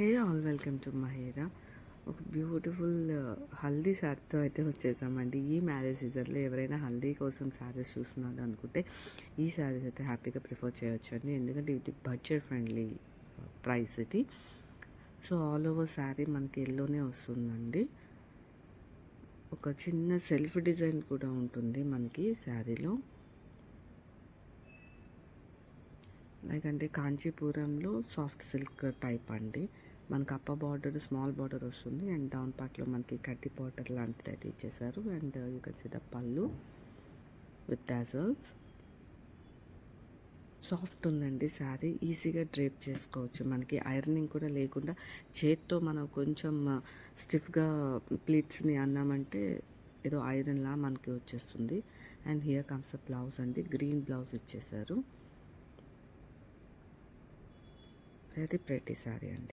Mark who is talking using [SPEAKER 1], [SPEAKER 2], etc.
[SPEAKER 1] Hey all, welcome to Mahera. ఒక beautiful haldi శారీతో అయితే వచ్చేసామండి. ఈ మ్యారేజ్ సీజన్లో ఎవరైనా హల్దీ కోసం శారీస్ చూస్తున్నారు అనుకుంటే ఈ శారీస్ అయితే హ్యాపీగా ప్రిఫర్ చేయొచ్చు అండి. ఎందుకంటే ఇది బడ్జెట్ ఫ్రెండ్లీ ప్రైస్ ఇది. సో ఆల్ ఓవర్ శారీ మనకి ఎల్లోనే వస్తుందండి. ఒక చిన్న సెల్ఫ్ డిజైన్ కూడా ఉంటుంది మనకి శారీలో. లైక్ అంటే కాంచీపురంలో సాఫ్ట్ సిల్క్ టైప్ అండి. మనకు అప్పర్ బార్డర్ స్మాల్ బార్డర్ వస్తుంది అండ్ డౌన్ పార్ట్లో మనకి కడ్డీ బార్డర్ లాంటిది అయితే ఇచ్చేసారు. And you can see the pallu with tassels. Soft ఉందండి శారీ, ఈజీగా డ్రేప్ చేసుకోవచ్చు. మనకి ఐరనింగ్ కూడా లేకుండా చేత్తో మనం కొంచెం స్టిఫ్గా ప్లీట్స్ని అన్నామంటే ఏదో ఐరన్లా మనకి వచ్చేస్తుంది. And here comes the blouse అండి, గ్రీన్ బ్లౌజ్ ఇచ్చేసారు. వెరీ ప్రెటీ శారీ అండి.